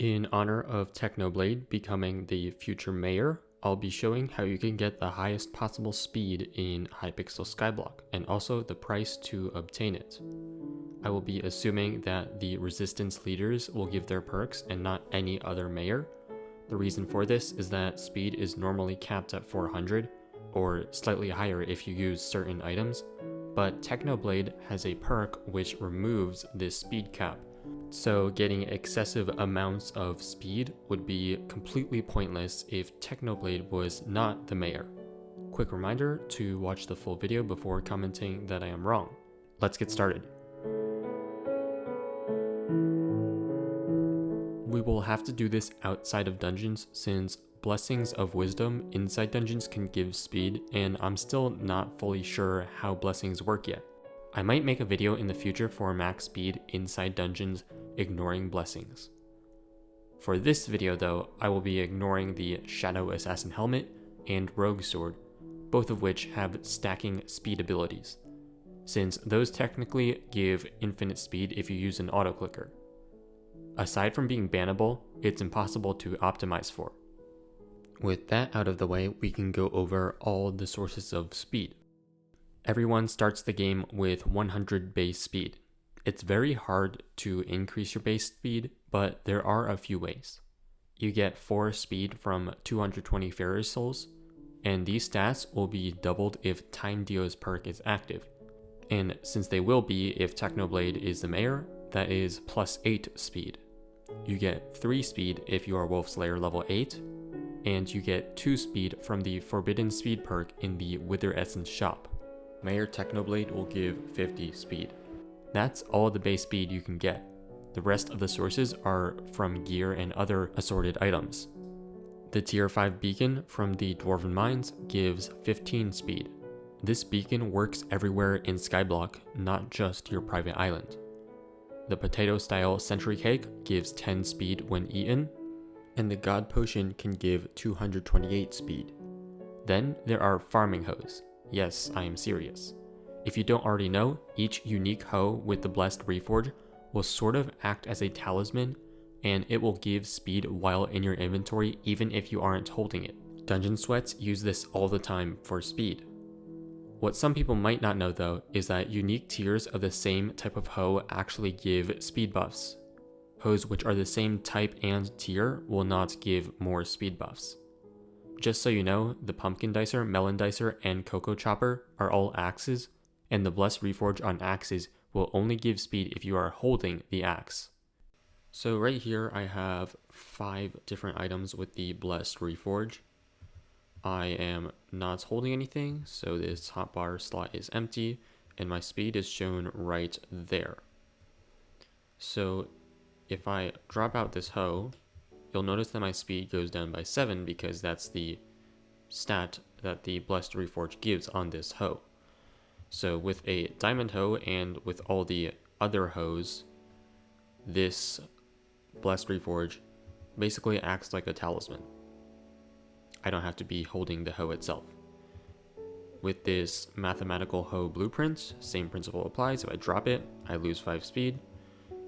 In honor of Technoblade becoming the future mayor, I'll be showing how you can get the highest possible speed in Hypixel Skyblock, and also the price to obtain it. I will be assuming that the resistance leaders will give their perks and not any other mayor. The reason for this is that speed is normally capped at 400, or slightly higher if you use certain items, but Technoblade has a perk which removes this speed cap, so getting excessive amounts of speed would be completely pointless if Technoblade was not the mayor. Quick reminder to watch the full video before commenting that I am wrong. Let's get started. We will have to do this outside of dungeons since Blessings of Wisdom inside dungeons can give speed, and I'm still not fully sure how blessings work yet. I might make a video in the future for max speed inside dungeons ignoring blessings. For this video though, I will be ignoring the Shadow Assassin Helmet and Rogue Sword, both of which have stacking speed abilities, since those technically give infinite speed if you use an auto clicker. Aside from being bannable, it's impossible to optimize for. With that out of the way, we can go over all the sources of speed. Everyone starts the game with 100 base speed. It's very hard to increase your base speed, but there are a few ways. You get 4 speed from 220 Ferris Souls, and these stats will be doubled if Time Dio's perk is active. And since they will be if Technoblade is the mayor, that is plus 8 speed. You get 3 speed if you are Wolf Slayer level 8, and you get 2 speed from the Forbidden Speed perk in the Wither Essence shop. Mayor Technoblade will give 50 speed. That's all the base speed you can get. The rest of the sources are from gear and other assorted items. The tier 5 beacon from the Dwarven Mines gives 15 speed. This beacon works everywhere in Skyblock, not just your private island. The potato style sentry cake gives 10 speed when eaten, and the God Potion can give 228 speed. Then there are farming hoes. Yes, I am serious. If you don't already know, each unique hoe with the Blessed Reforge will sort of act as a talisman, and it will give speed while in your inventory even if you aren't holding it. Dungeon Sweats use this all the time for speed. What some people might not know though is that unique tiers of the same type of hoe actually give speed buffs. Hoes which are the same type and tier will not give more speed buffs. Just so you know, the Pumpkin Dicer, Melon Dicer, and Cocoa Chopper are all axes, and the Blessed Reforge on axes will only give speed if you are holding the axe. So right here I have 5 different items with the Blessed Reforge. I am not holding anything, so this hotbar slot is empty, and my speed is shown right there. So if I drop out this hoe, you'll notice that my speed goes down by 7 because that's the stat that the Blessed Reforge gives on this hoe. So with a diamond hoe and with all the other hoes, this Blessed Reforge basically acts like a talisman. I don't have to be holding the hoe itself. With this mathematical hoe blueprint, same principle applies. If I drop it, I lose 5 speed.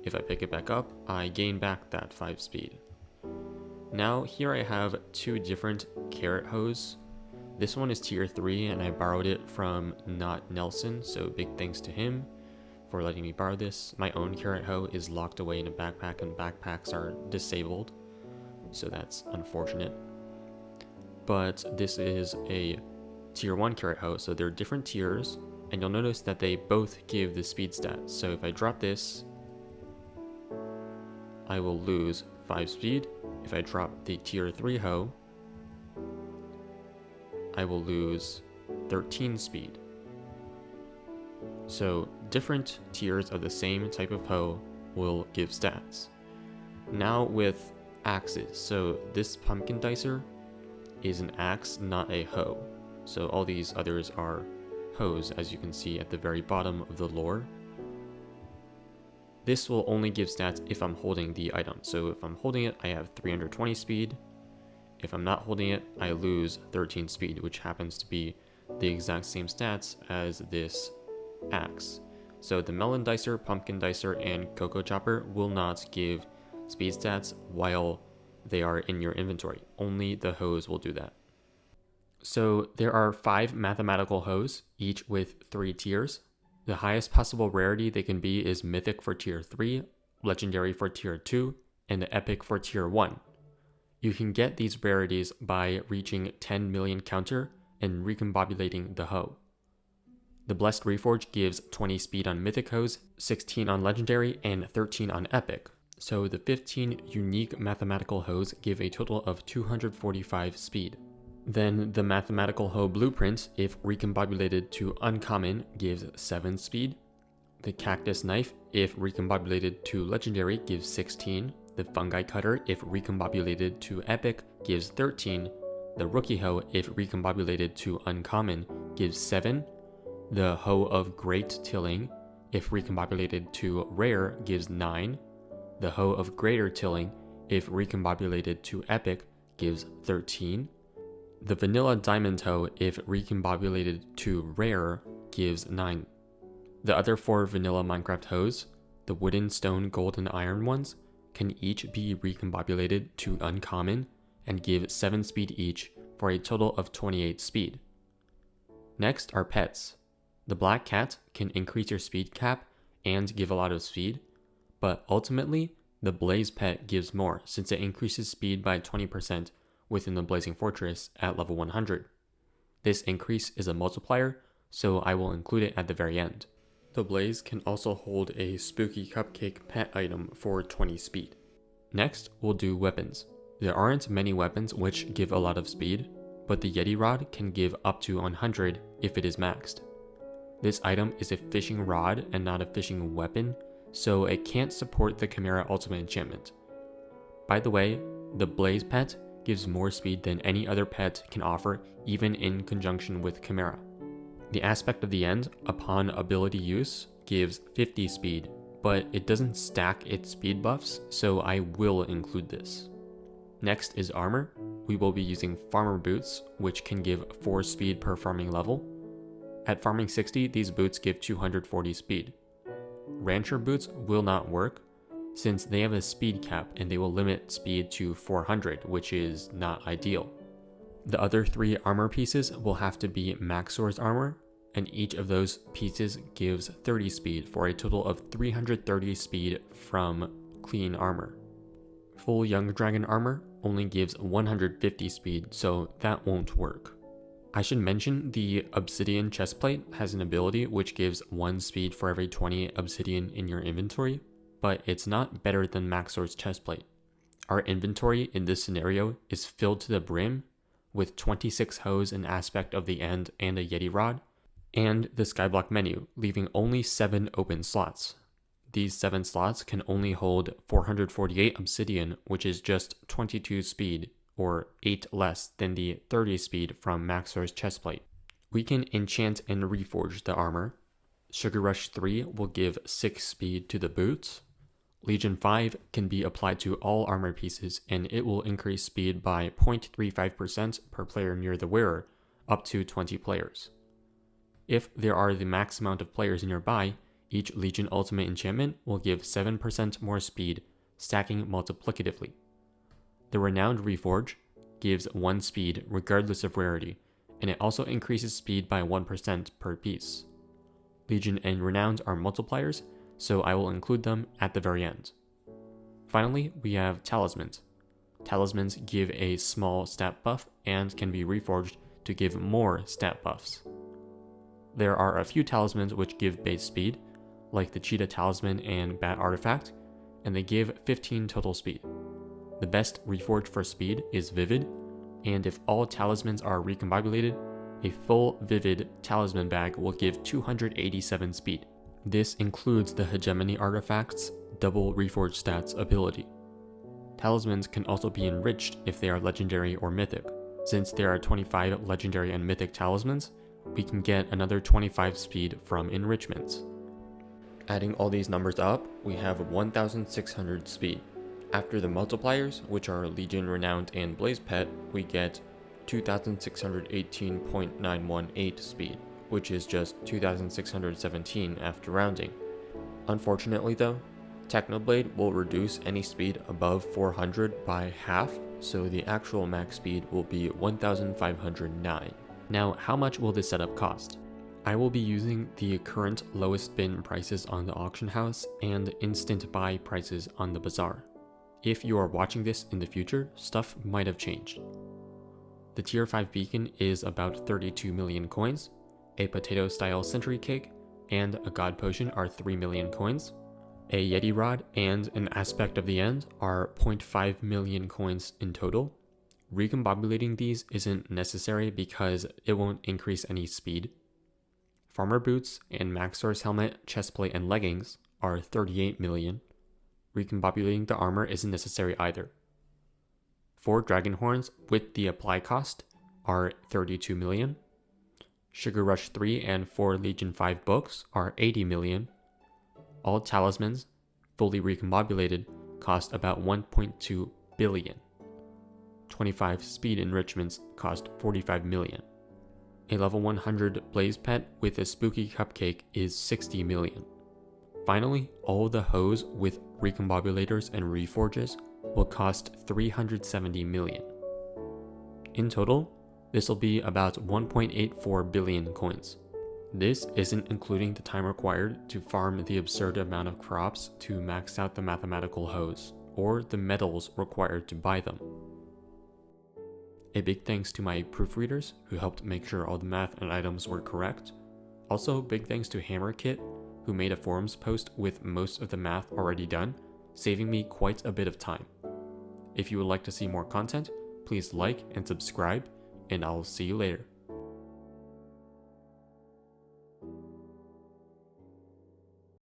If I pick it back up, I gain back that 5 speed. Now here I have 2 different carrot hoes. This one is tier 3 and I borrowed it from Not Nelson, so big thanks to him for letting me borrow this. My own carrot hoe is locked away in a backpack and backpacks are disabled, so that's unfortunate. But this is a tier 1 carrot hoe, so they're different tiers, and you'll notice that they both give the speed stat. So if I drop this, I will lose 5 speed. If I drop the tier 3 hoe, I will lose 13 speed. So different tiers of the same type of hoe will give stats. Now with axes, so this Pumpkin Dicer is an axe, not a hoe. So all these others are hoes, as you can see at the very bottom of the lore. This will only give stats if I'm holding the item. So if I'm holding it, I have 320 speed. If I'm not holding it, I lose 13 speed, which happens to be the exact same stats as this axe. So the Melon Dicer, Pumpkin Dicer, and Cocoa Chopper will not give speed stats while they are in your inventory. Only the hose will do that. So there are 5 mathematical hose, each with 3 tiers. The highest possible rarity they can be is Mythic for tier 3, Legendary for tier 2, and Epic for tier 1. You can get these rarities by reaching 10 million counter and recombobulating the hoe. The Blessed Reforge gives 20 speed on Mythic hose, 16 on Legendary, and 13 on Epic. So the 15 unique mathematical hoes give a total of 245 speed. Then the mathematical hoe blueprint, if recombobulated to uncommon, gives 7 speed. The cactus knife, if recombobulated to legendary, gives 16. The fungi cutter, if recombobulated to epic, gives 13. The rookie hoe, if recombobulated to uncommon, gives 7. The hoe of great tilling, if recombobulated to rare, gives 9. The hoe of greater tilling, if recombobulated to epic, gives 13. The vanilla diamond hoe, if recombobulated to rare, gives 9. The other 4 vanilla Minecraft hoes, the wooden, stone, gold, and iron ones, can each be recombobulated to uncommon and give 7 speed each for a total of 28 speed. Next are pets. The black cat can increase your speed cap and give a lot of speed, but ultimately, the blaze pet gives more since it increases speed by 20% within the Blazing Fortress at level 100. This increase is a multiplier, so I will include it at the very end. The Blaze can also hold a spooky cupcake pet item for 20 speed. Next, we'll do weapons. There aren't many weapons which give a lot of speed, but the Yeti Rod can give up to 100 if it is maxed. This item is a fishing rod and not a fishing weapon, so it can't support the Chimera Ultimate Enchantment. By the way, the Blaze pet gives more speed than any other pet can offer, even in conjunction with Chimera. The Aspect of the End, upon ability use, gives 50 speed, but it doesn't stack its speed buffs, so I will include this. Next is armor. We will be using Farmer Boots, which can give 4 speed per farming level. At farming 60, these boots give 240 speed. Rancher Boots will not work, since they have a speed cap and they will limit speed to 400, which is not ideal. The other 3 armor pieces will have to be Maxor's armor, and each of those pieces gives 30 speed for a total of 330 speed from clean armor. Full Young Dragon armor only gives 150 speed, so that won't work. I should mention the Obsidian chestplate has an ability which gives 1 speed for every 20 obsidian in your inventory, but it's not better than Maxor's chestplate. Our inventory in this scenario is filled to the brim with 26 hoes and Aspect of the End and a Yeti Rod, and the Skyblock menu, leaving only 7 open slots. These 7 slots can only hold 448 obsidian, which is just 22 speed, or 8 less than the 30 speed from Maxor's chestplate. We can enchant and reforge the armor. Sugar Rush 3 will give 6 speed to the boots. Legion 5 can be applied to all armor pieces, and it will increase speed by 0.35% per player near the wearer, up to 20 players. If there are the max amount of players nearby, each Legion Ultimate Enchantment will give 7% more speed, stacking multiplicatively. The Renowned Reforge gives 1 speed regardless of rarity, and it also increases speed by 1% per piece. Legion and Renowned are multipliers, so I will include them at the very end. Finally, we have Talismans. Talismans give a small stat buff and can be reforged to give more stat buffs. There are a few talismans which give base speed, like the Cheetah Talisman and Bat Artifact, and they give 15 total speed. The best reforged for speed is Vivid, and if all talismans are recombobulated, a full Vivid talisman bag will give 287 speed. This includes the Hegemony Artifact's double reforged stats ability. Talismans can also be enriched if they are legendary or mythic. Since there are 25 legendary and mythic talismans, we can get another 25 speed from enrichments. Adding all these numbers up, we have 1600 speed. After the multipliers, which are Legion, Renowned, and Blaze Pet, we get 2618.918 speed, which is just 2617 after rounding. Unfortunately though, Technoblade will reduce any speed above 400 by half, so the actual max speed will be 1509. Now, how much will this setup cost? I will be using the current lowest bin prices on the auction house and instant buy prices on the bazaar. If you are watching this in the future, stuff might have changed. The tier 5 beacon is about 32 million coins, a potato style sentry cake, and a god potion are 3 million coins. A Yeti rod and an aspect of the end are 0.5 million coins in total. Recombobulating these isn't necessary because it won't increase any speed. Farmer boots and max source helmet, chestplate, and leggings are 38 million. Recombobulating the armor isn't necessary either. 4 dragon horns with the apply cost are 32 million. Sugar Rush 3 and 4 Legion 5 books are 80 million. All talismans, fully recombobulated, cost about 1.2 billion. 25 speed enrichments cost 45 million. A level 100 blaze pet with a spooky cupcake is 60 million. Finally, all the hoes with recombobulators and reforges will cost 370 million. In total, this will be about 1.84 billion coins. This isn't including the time required to farm the absurd amount of crops to max out the mathematical hoes, or the metals required to buy them. A big thanks to my proofreaders who helped make sure all the math and items were correct. Also, big thanks to Hammerkit, who made a forums post with most of the math already done, saving me quite a bit of time. If you would like to see more content, please like and subscribe, and I'll see you later.